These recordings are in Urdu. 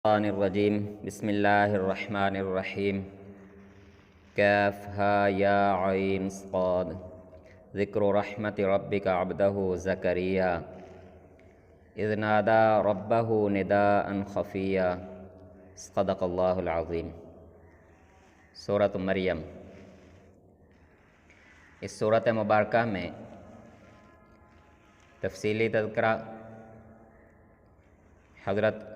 الشیطان الرجیم بسم اللہ الرحمن الرحیم کاف ہا یا عین صاد ذکر رحمت ربک عبدہ زکریا اذ نادا ربہ نداء خفیا صدق اللہ العظیم۔ سورۃ مریم۔ اس سورۃ مبارکہ میں تفصیلی تذکرہ حضرت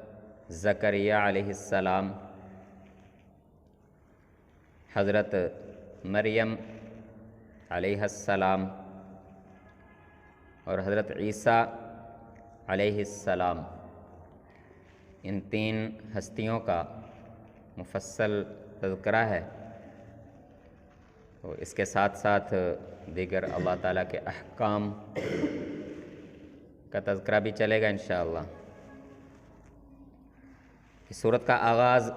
زکریا علیہ السلام، حضرت مریم علیہ السلام اور حضرت عیسیٰ علیہ السلام، ان تین ہستیوں کا مفصل تذکرہ ہے، اور اس کے ساتھ ساتھ دیگر اللہ تعالیٰ کے احکام کا تذکرہ بھی چلے گا انشاءاللہ۔ اس سورت کا آغاز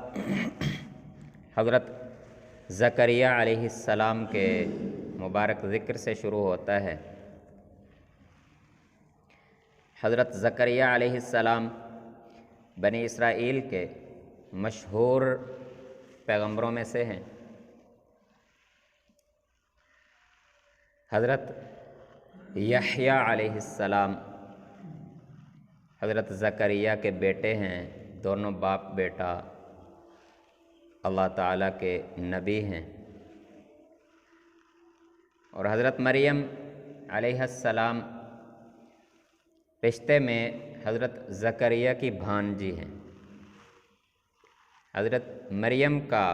حضرت زکریا علیہ السلام کے مبارک ذکر سے شروع ہوتا ہے۔ حضرت زکریا علیہ السلام بنی اسرائیل کے مشہور پیغمبروں میں سے ہیں۔ حضرت یحییٰ علیہ السلام حضرت زکریا کے بیٹے ہیں، دونوں باپ بیٹا اللہ تعالیٰ کے نبی ہیں، اور حضرت مریم علیہ السلام رشتے میں حضرت زکریا کی بھانجی ہیں۔ حضرت مریم کا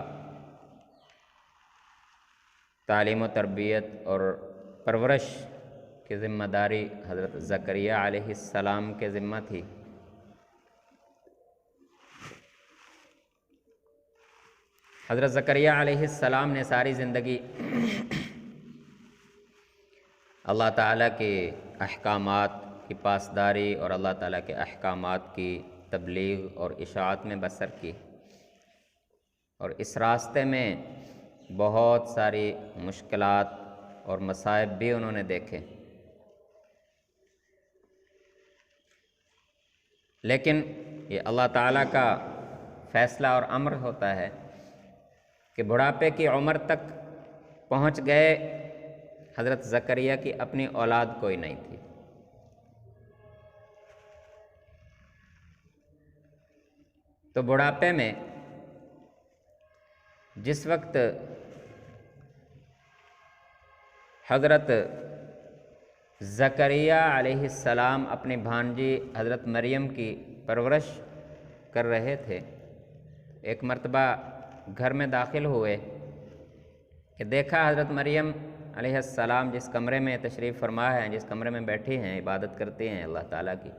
تعلیم و تربیت اور پرورش کی ذمہ داری حضرت زکریا علیہ السلام کے ذمہ تھی۔ حضرت زکریا علیہ السلام نے ساری زندگی اللہ تعالیٰ کے احکامات کی پاسداری اور اللہ تعالیٰ کے احکامات کی تبلیغ اور اشاعت میں بسر کی، اور اس راستے میں بہت ساری مشکلات اور مصائب بھی انہوں نے دیکھے، لیکن یہ اللہ تعالیٰ کا فیصلہ اور امر ہوتا ہے کہ بڑھاپے کی عمر تک پہنچ گئے حضرت زکریا کی اپنی اولاد کوئی نہیں تھی۔ تو بڑھاپے میں جس وقت حضرت زکریا علیہ السلام اپنی بھانجی حضرت مریم کی پرورش کر رہے تھے، ایک مرتبہ گھر میں داخل ہوئے کہ دیکھا حضرت مریم علیہ السلام جس کمرے میں تشریف فرما ہے، جس کمرے میں بیٹھی ہیں، عبادت کرتی ہیں اللہ تعالیٰ کی،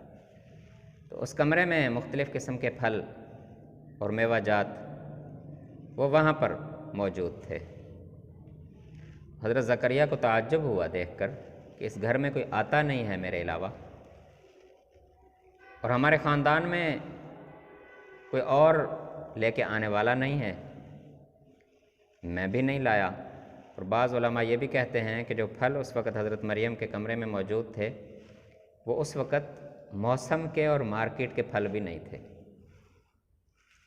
تو اس کمرے میں مختلف قسم کے پھل اور میوہ جات وہ وہاں پر موجود تھے۔ حضرت زکریا کو تعجب ہوا دیکھ کر کہ اس گھر میں کوئی آتا نہیں ہے میرے علاوہ، اور ہمارے خاندان میں کوئی اور لے کے آنے والا نہیں ہے، میں بھی نہیں لایا۔ اور بعض علماء یہ بھی کہتے ہیں کہ جو پھل اس وقت حضرت مریم کے کمرے میں موجود تھے وہ اس وقت موسم کے اور مارکیٹ کے پھل بھی نہیں تھے،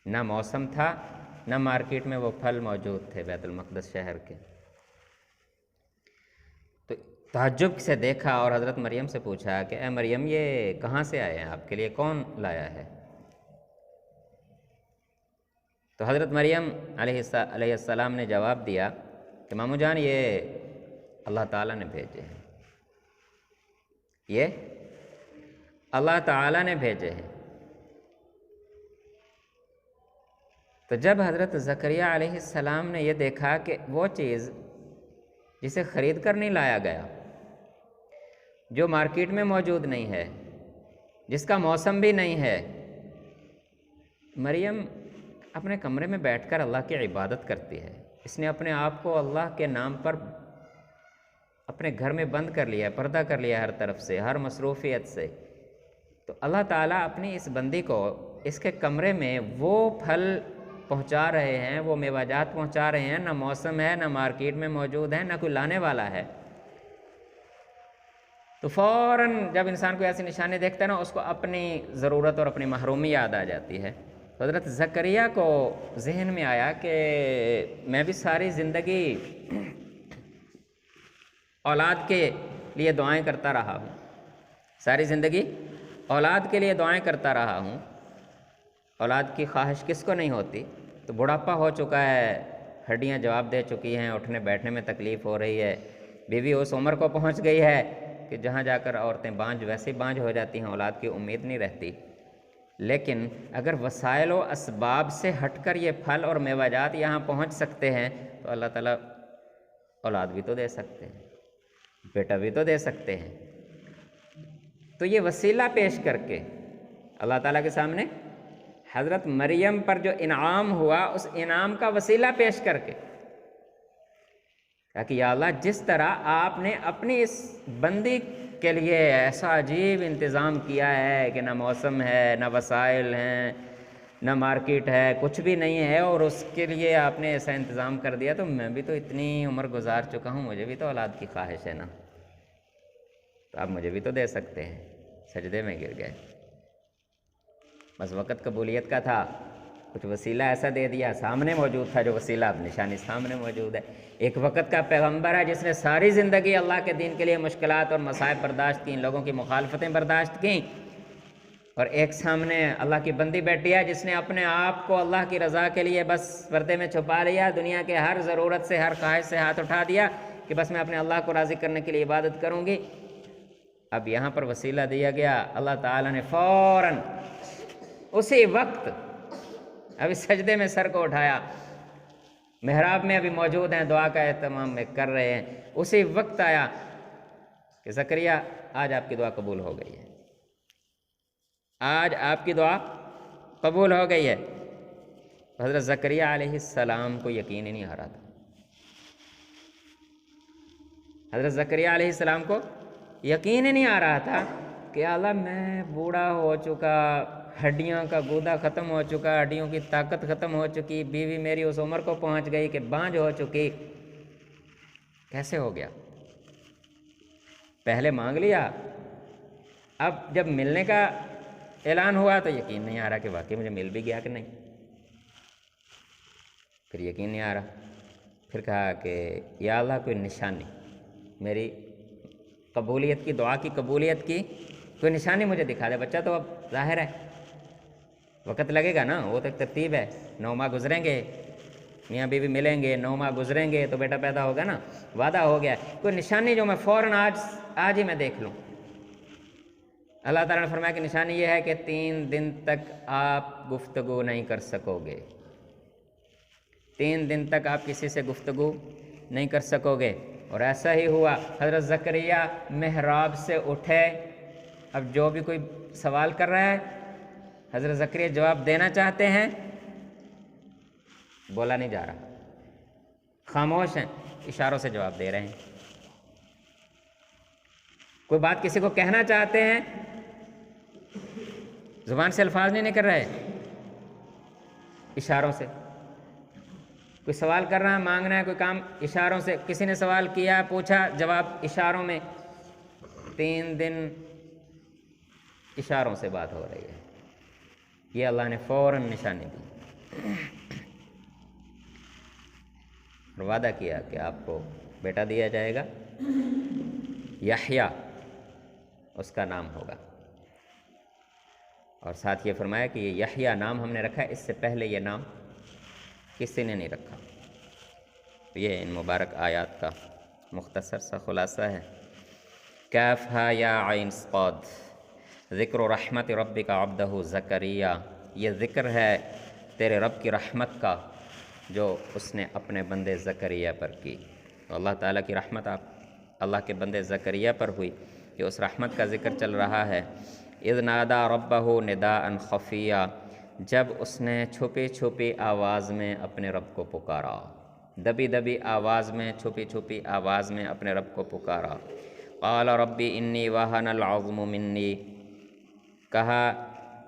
نہ موسم تھا نہ مارکیٹ میں وہ پھل موجود تھے بیت المقدس شہر کے۔ تو تعجب سے دیکھا اور حضرت مریم سے پوچھا کہ اے مریم یہ کہاں سے آئے ہیں، آپ کے لیے کون لایا ہے؟ تو حضرت مریم علیہ السلام نے جواب دیا کہ مامو جان یہ اللہ تعالیٰ نے بھیجے ہیں، یہ اللہ تعالیٰ نے بھیجے ہیں۔ تو جب حضرت زکریا علیہ السلام نے یہ دیکھا کہ وہ چیز جسے خرید کر نہیں لایا گیا، جو مارکیٹ میں موجود نہیں ہے، جس کا موسم بھی نہیں ہے، مریم اپنے کمرے میں بیٹھ کر اللہ کی عبادت کرتی ہے، اس نے اپنے آپ کو اللہ کے نام پر اپنے گھر میں بند کر لیا، پردہ کر لیا ہر طرف سے، ہر مصروفیت سے، تو اللہ تعالیٰ اپنی اس بندی کو اس کے کمرے میں وہ پھل پہنچا رہے ہیں، وہ میوہ جات پہنچا رہے ہیں، نہ موسم ہے نہ مارکیٹ میں موجود ہے نہ کوئی لانے والا ہے، تو فوراً جب انسان کو ایسی نشانی دیکھتا ہے نا، اس کو اپنی ضرورت اور اپنی محرومی یاد آ جاتی ہے، حضرت زکریا کو ذہن میں آیا کہ میں بھی ساری زندگی اولاد کے لیے دعائیں کرتا رہا ہوں، ساری زندگی اولاد کے لیے دعائیں کرتا رہا ہوں، اولاد کی خواہش کس کو نہیں ہوتی؟ تو بڑھاپا ہو چکا ہے، ہڈیاں جواب دے چکی ہیں، اٹھنے بیٹھنے میں تکلیف ہو رہی ہے، بیوی اس عمر کو پہنچ گئی ہے کہ جہاں جا کر عورتیں بانجھ ویسے بانجھ ہو جاتی ہیں، اولاد کی امید نہیں رہتی۔ لیکن اگر وسائل و اسباب سے ہٹ کر یہ پھل اور میوہ جات یہاں پہنچ سکتے ہیں تو اللہ تعالیٰ اولاد بھی تو دے سکتے ہیں، بیٹا بھی تو دے سکتے ہیں۔ تو یہ وسیلہ پیش کر کے اللہ تعالیٰ کے سامنے حضرت مریم پر جو انعام ہوا، اس انعام کا وسیلہ پیش کر کے کہ یا اللہ، جس طرح آپ نے اپنی اس بندی کے لیے ایسا عجیب انتظام کیا ہے کہ نہ موسم ہے، نہ وسائل ہیں، نہ مارکیٹ ہے، کچھ بھی نہیں ہے، اور اس کے لیے آپ نے ایسا انتظام کر دیا، تو میں بھی تو اتنی عمر گزار چکا ہوں، مجھے بھی تو اولاد کی خواہش ہے نا، تو آپ مجھے بھی تو دے سکتے ہیں۔ سجدے میں گر گئے۔ بس وقت قبولیت کا تھا، کچھ وسیلہ ایسا دے دیا، سامنے موجود تھا جو وسیلہ، اب نشانی سامنے موجود ہے۔ ایک وقت کا پیغمبر ہے جس نے ساری زندگی اللہ کے دین کے لیے مشکلات اور مصائب برداشت کیں، لوگوں کی مخالفتیں برداشت کیں، اور ایک سامنے اللہ کی بندی بیٹھی ہے جس نے اپنے آپ کو اللہ کی رضا کے لیے بس پردے میں چھپا لیا، دنیا کے ہر ضرورت سے، ہر خواہش سے ہاتھ اٹھا دیا کہ بس میں اپنے اللہ کو راضی کرنے کے لیے عبادت کروں گی۔ اب یہاں پر وسیلہ دیا گیا، اللہ تعالیٰ نے فوراً اسی وقت ابھی سجدے میں سر کو اٹھایا، محراب میں ابھی موجود ہیں، دعا کا اہتمام میں کر رہے ہیں، اسی وقت آیا کہ زکریا آج آپ کی دعا قبول ہو گئی ہے، آج آپ کی دعا قبول ہو گئی ہے۔ حضرت زکریا علیہ السلام کو یقین ہی نہیں آ رہا تھا، حضرت زکریا علیہ السلام کو یقین ہی نہیں آ رہا تھا کہ اللہ، میں بوڑھا ہو چکا، ہڈیاں کا گودا ختم ہو چکا، ہڈیوں کی طاقت ختم ہو چکی، بیوی میری اس عمر کو پہنچ گئی کہ بانجھ ہو چکی، کیسے ہو گیا؟ پہلے مانگ لیا، اب جب ملنے کا اعلان ہوا تو یقین نہیں آ رہا کہ واقعی مجھے مل بھی گیا کہ نہیں، پھر یقین نہیں آ رہا، پھر کہا کہ یا اللہ، کوئی نشانی، میری قبولیت کی، دعا کی قبولیت کی کوئی نشانی مجھے دکھا دے۔ بچہ تو اب ظاہر ہے، وقت لگے گا نا، وہ تو ایک ترتیب ہے، 9 ماہ گزریں گے، میاں بیوی ملیں گے، 9 ماہ گزریں گے تو بیٹا پیدا ہوگا نا، وعدہ ہو گیا، کوئی نشانی جو میں فوراً آج ہی میں دیکھ لوں۔ اللہ تعالیٰ نے فرمایا کہ نشانی یہ ہے کہ 3 دن تک آپ گفتگو نہیں کر سکو گے، 3 دن تک آپ کسی سے گفتگو نہیں کر سکو گے۔ اور ایسا ہی ہوا، حضرت زکریا محراب سے اٹھے، اب جو بھی کوئی سوال کر رہا ہے حضرت زکریا جواب دینا چاہتے ہیں، بولا نہیں جا رہا، خاموش ہیں، اشاروں سے جواب دے رہے ہیں۔ کوئی بات کسی کو کہنا چاہتے ہیں، زبان سے الفاظ نہیں نکل رہے، اشاروں سے۔ کوئی سوال کر رہا ہے، مانگنا ہے کوئی کام، اشاروں سے۔ کسی نے سوال کیا، پوچھا، جواب اشاروں میں۔ 3 دن اشاروں سے بات ہو رہی ہے، یہ اللہ نے فوراً نشانی دی اور وعدہ کیا کہ آپ کو بیٹا دیا جائے گا، یحییٰ اس کا نام ہوگا، اور ساتھ یہ فرمایا کہ یہ یحییٰ نام ہم نے رکھا ہے، اس سے پہلے یہ نام کسی نے نہیں رکھا۔ یہ ان مبارک آیات کا مختصر سا خلاصہ ہے۔ کافہا یا عین صاد، ذکر رحمت ربک عبدہ زکریا، یہ ذکر ہے تیرے رب کی رحمت کا جو اس نے اپنے بندے زکریا پر کی۔ تو اللہ تعالیٰ کی رحمت اللہ کے بندے زکریا پر ہوئی، کہ اس رحمت کا ذکر چل رہا ہے۔ اذ نادا ربہ نداء خفیہ، جب اس نے چھپی چھپی آواز میں اپنے رب کو پکارا، دبی دبی آواز میں، چھپی چھپی آواز میں اپنے رب کو پکارا۔ قال ربی انی وہن العظم منی، کہا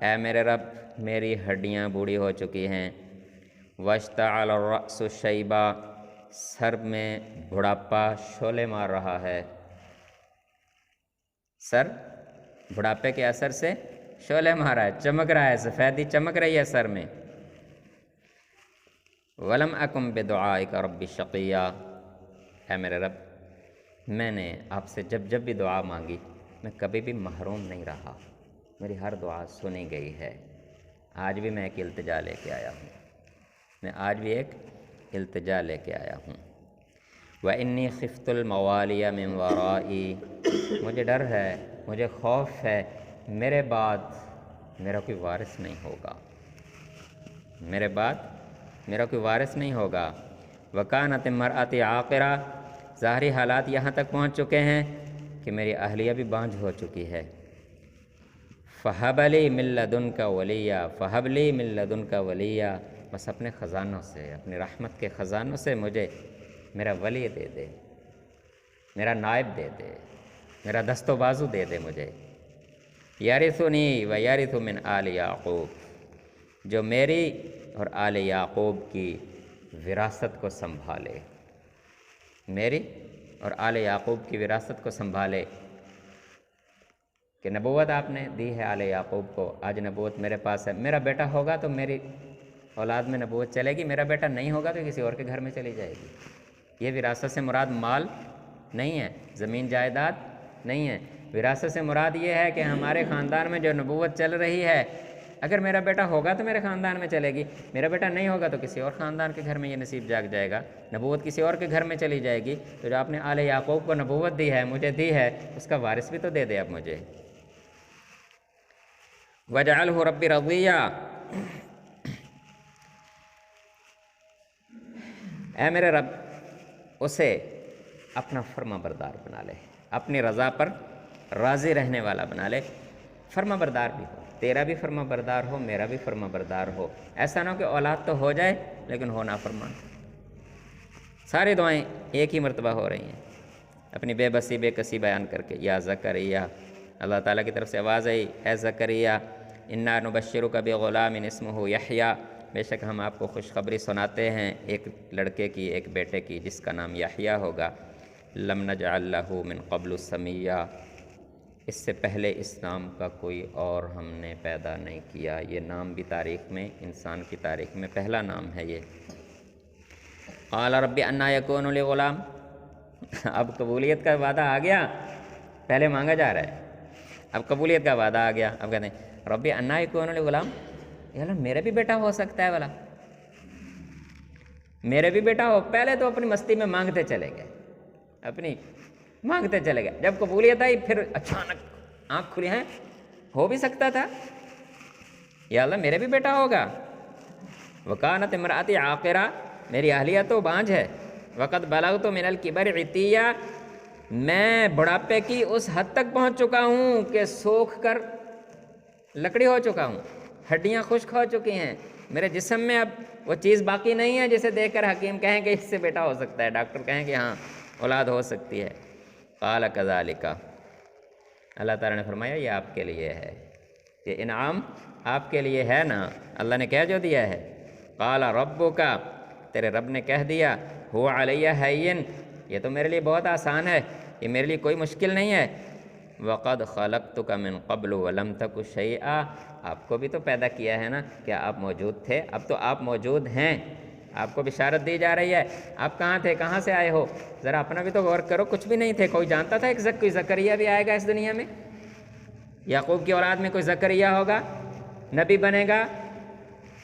اے میرے رب، میری ہڈیاں بوڑھی ہو چکی ہیں۔ واشتعل الرأس شیبا، سر میں بڑھاپا شعلے مار رہا ہے، سر بڑھاپے کے اثر سے شعلے مارا ہے، چمک رہا ہے، سفیدی چمک رہی ہے سر میں۔ ولم اکم بدعائک رب شقیا، اے میرے رب میں نے آپ سے جب بھی دعا مانگی میں کبھی بھی محروم نہیں رہا، میری ہر دعا سنی گئی ہے۔ آج بھی میں ایک التجا لے کے آیا ہوں، میں آج بھی ایک التجا لے کے آیا ہوں۔ وَإِنِّي خِفْتُ الْمَوَالِيَ مِنْ وَرَائِي، مجھے ڈر ہے، مجھے خوف ہے میرے بعد میرا کوئی وارث نہیں ہوگا، میرے بعد میرا کوئی وارث نہیں ہوگا۔ وَكَانَتِ امْرَأَتِي عَاقِرَةً، ظاہری حالات یہاں تک پہنچ چکے ہیں کہ میری اہلیہ بھی بانجھ ہو چکی ہے۔ فَهَبَ لِي مِن لَّدُنْكَ وَلِيًّا، فَهَبْ لِي مِن لَّدُنْكَ وَلِيًّا، بس اپنے خزانوں سے، اپنی رحمت کے خزانوں سے مجھے میرا ولی دے دے، میرا نائب دے دے، میرا دست و بازو دے دے مجھے۔ یارثنی و یارث من آل یعقوب، جو میری اور آل یعقوب کی وراثت کو سنبھالے، میری اور آل یعقوب کی وراثت کو سنبھالے۔ کہ نبوت آپ نے دی ہے آل یعقوب کو، آج نبوت میرے پاس ہے، میرا بیٹا ہوگا تو میری اولاد میں نبوت چلے گی، میرا بیٹا نہیں ہوگا تو کسی اور کے گھر میں چلی جائے گی۔ یہ وراثت سے مراد مال نہیں ہے، زمین جائیداد نہیں ہے، وراثت سے مراد یہ ہے کہ ہمارے خاندان میں جو نبوت چل رہی ہے اگر میرا بیٹا ہوگا تو میرے خاندان میں چلے گی، میرا بیٹا نہیں ہوگا تو کسی اور خاندان کے گھر میں یہ نصیب جاگ جائے گا، نبوت کسی اور کے گھر میں چلی جائے گی۔ تو جو آپ نے آل یعقوب کو نبوت دی ہے، مجھے دی ہے، اس کا وارث بھی تو دے دے اب مجھے۔ وَجَعَلْهُ رَبِّ رَضِيًّا، اے میرے رب اسے اپنا فرما بردار بنا لے، اپنی رضا پر راضی رہنے والا بنا لے، فرما بردار بھی ہو، تیرا بھی فرما بردار ہو، میرا بھی فرما بردار ہو۔ ایسا نہ ہو کہ اولاد تو ہو جائے لیکن ہو نافرمان۔ ساری دعائیں ایک ہی مرتبہ ہو رہی ہیں، اپنی بے بسی بے کسی بیان کر کے۔ یا زکریا، اللہ تعالیٰ کی طرف سے آواز آئی، اے زکریا انا نبشرک بغلام اسمہ یحییٰ، بے شک ہم آپ کو خوشخبری سناتے ہیں ایک لڑکے کی، ایک بیٹے کی جس کا نام یحییٰ ہوگا۔ لم نجعل لہ من قبل سمیہ، اس سے پہلے اس نام کا کوئی اور ہم نے پیدا نہیں کیا۔ یہ نام بھی تاریخ میں، انسان کی تاریخ میں پہلا نام ہے یہ۔ قال رب انا یکون لی غلام، اب قبولیت کا وعدہ آ گیا، پہلے مانگا جا رہا ہے، اب قبولیت کا وعدہ آ گیا۔ اب کہتے ہیں رب انا یکون لی غلام، یا اللہ میرے بھی بیٹا ہو سکتا ہے والا، میرے بھی بیٹا ہو۔ پہلے تو اپنی مستی میں مانگتے چلے گئے، اپنی مانگتے چلے گئے، جب قبولیت آئی پھر اچانک آنکھ کھلی ہیں، ہو بھی سکتا تھا، یا اللہ میرے بھی بیٹا ہوگا۔ وکانت امراتی عاقرہ، میری اہلیہ تو بانجھ ہے۔ وقت بلغت من الکبر عتیہ، میں بڑھاپے کی اس حد تک پہنچ چکا ہوں کہ سوکھ کر لکڑی ہو چکا ہوں، ہڈیاں خشک ہو چکی ہیں، میرے جسم میں اب وہ چیز باقی نہیں ہے جسے دیکھ کر حکیم کہیں کہ اس سے بیٹا ہو سکتا ہے، ڈاکٹر کہیں کہ ہاں اولاد ہو سکتی ہے۔ قال کذالک، اللہ تعالیٰ نے فرمایا یہ آپ کے لیے ہے، یہ انعام آپ کے لیے ہے نا، اللہ نے کہہ جو دیا ہے۔ قال ربک، تیرے رب نے کہہ دیا، هو علی ہین، یہ تو میرے لیے بہت آسان ہے، یہ میرے لیے کوئی مشکل نہیں ہے۔ وقد خلقتک من قبل ولم تک شیئا، آپ کو بھی تو پیدا کیا ہے نا، کیا آپ موجود تھے؟ اب تو آپ موجود ہیں، آپ کو بشارت دی جا رہی ہے، آپ کہاں تھے، کہاں سے آئے ہو؟ ذرا اپنا بھی تو غور کرو، کچھ بھی نہیں تھے، کوئی جانتا تھا ایک کوئی زکریا بھی آئے گا اس دنیا میں؟ یعقوب کی اولاد میں کوئی زکریا ہوگا، نبی بنے گا؟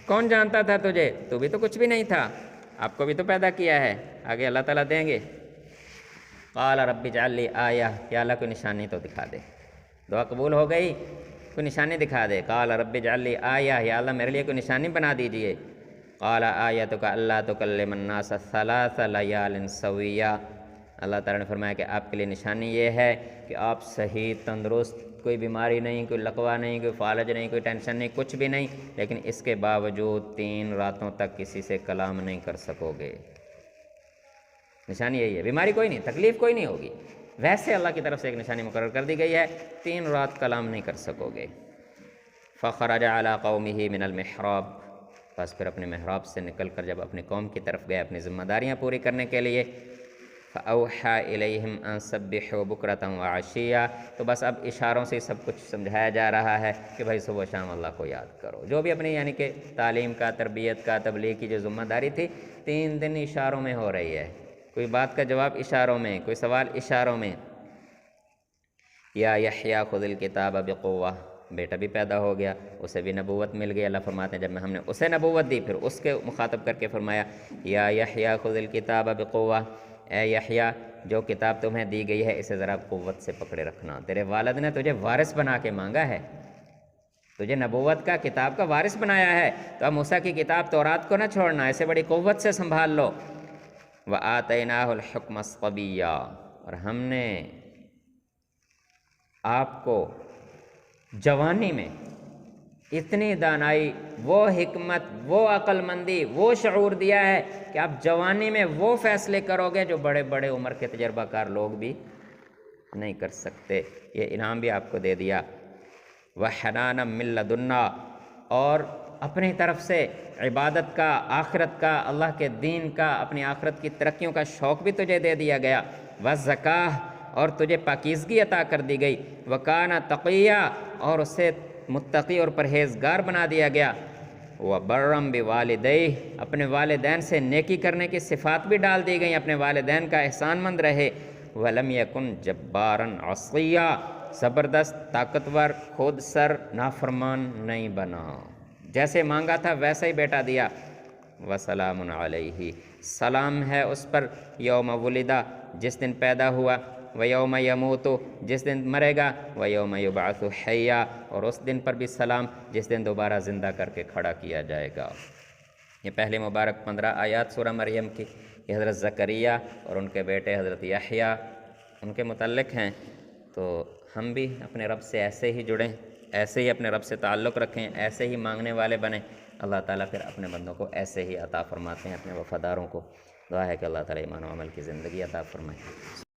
کون جانتا تھا تجھے؟ تو بھی تو کچھ بھی نہیں تھا، آپ کو بھی تو پیدا کیا ہے، آگے اللہ تعالیٰ دیں گے۔ قال رب اجعل لی آیہ، یا اللہ کوئی نشانی تو دکھا دے، دعا قبول ہو گئی، کوئی نشانی دکھا دے۔ قال رب اجعل لی آیہ، یا اللہ میرے لیے کوئی نشانی بنا دیجئے۔ قال آیتک اللہ تکلم الناس ثلاث لیال سویہ، اللہ تعالیٰ نے فرمایا کہ آپ کے لیے نشانی یہ ہے کہ آپ صحیح تندرست، کوئی بیماری نہیں، کوئی لقوہ نہیں، کوئی فالج نہیں، کوئی ٹینشن نہیں، کچھ بھی نہیں، لیکن اس کے باوجود 3 راتوں تک کسی سے کلام نہیں کر سکو گے۔ نشانی یہی ہے، بیماری کوئی نہیں، تکلیف کوئی نہیں ہوگی، ویسے اللہ کی طرف سے ایک نشانی مقرر کر دی گئی ہے، 3 رات کلام نہیں کر سکو گے۔ فخرج علی قومہ من المحراب، بس پھر اپنے محراب سے نکل کر جب اپنی قوم کی طرف گئے اپنی ذمہ داریاں پوری کرنے کے لیے، فَأَوْحَىٰ إِلَيْهِمْ أَن سَبِّحُوا بُكْرَةً وَعَشِيًّا۔ تو بس اب اشاروں سے سب کچھ سمجھایا جا رہا ہے کہ بھائی صبح و شام اللہ کو یاد کرو۔ جو بھی اپنی یعنی کہ تعلیم کا، تربیت کا، تبلیغ کی جو ذمہ داری تھی 3 دن اشاروں میں ہو رہی ہے۔ کوئی بات کا جواب اشاروں میں، کوئی سوال اشاروں میں۔ یا یحییٰ خذ الکتاب بقوہ، بیٹا بھی پیدا ہو گیا، اسے بھی نبوت مل گئی۔ اللہ فرماتے ہیں جب ہم نے اسے نبوت دی پھر اس کے مخاطب کر کے فرمایا یا یحییٰ خذ الکتاب بقوہ، اے یحییٰ جو کتاب تمہیں دی گئی ہے اسے ذرا قوت سے پکڑے رکھنا۔ تیرے والد نے تجھے وارث بنا کے مانگا ہے، تجھے نبوت کا، کتاب کا وارث بنایا ہے، تو اب موسیٰ کی کتاب تورات کو نہ چھوڑنا، اسے بڑی قوت سے سنبھال لو۔ وَآتَيْنَاهُ الْحُكْمَ صَبِيًّا، اور ہم نے آپ کو جوانی میں اتنی دانائی، وہ حکمت، وہ عقل مندی، وہ شعور دیا ہے کہ آپ جوانی میں وہ فیصلے کرو گے جو بڑے بڑے عمر کے تجربہ کار لوگ بھی نہیں کر سکتے۔ یہ انعام بھی آپ کو دے دیا۔ وَحَنَانًا مِن لَدُنَّا، اور اپنی طرف سے عبادت کا، آخرت کا، اللہ کے دین کا، اپنی آخرت کی ترقیوں کا شوق بھی تجھے دے دیا گیا۔ وَزَکَاةً، اور تجھے پاکیزگی عطا کر دی گئی۔ وَكَانَ تَقِيًّا، اور اسے متقی اور پرہیزگار بنا دیا گیا۔ وَبَرًّا بِوَالِدَيْهِ، اپنے والدین سے نیکی کرنے کی صفات بھی ڈال دی گئیں، اپنے والدین کا احسان مند رہے۔ وَلَمْ يَكُنْ جَبَّارًا عَصِيًّا، زبردست، طاقتور، خود سر، نافرمان نہیں بنا، جیسے مانگا تھا ویسا ہی بیٹا دیا۔ وَسَلَامٌ عَلَيْهِ، سلام ہے اس پر، یوم ولدہ، جس دن پیدا ہوا، وَيَوْمَ يَمُوتُ، جس دن مرے گا، وَيَوْمَ يُبْعَثُ حَيًّا، اور اس دن پر بھی سلام جس دن دوبارہ زندہ کر کے کھڑا کیا جائے گا۔ یہ پہلی مبارک 15 آیات سورہ مریم کی، یہ حضرت زکریہ اور ان کے بیٹے حضرت یحییٰ ان کے متعلق ہیں۔ تو ہم بھی اپنے رب سے ایسے ہی جڑیں، ایسے ہی اپنے رب سے تعلق رکھیں، ایسے ہی مانگنے والے بنیں۔ اللہ تعالیٰ پھر اپنے بندوں کو ایسے ہی عطا فرماتے ہیں، اپنے وفاداروں کو۔ دعا ہے کہ اللہ تعالیٰ ایمان و عمل کی زندگی عطا فرمائے۔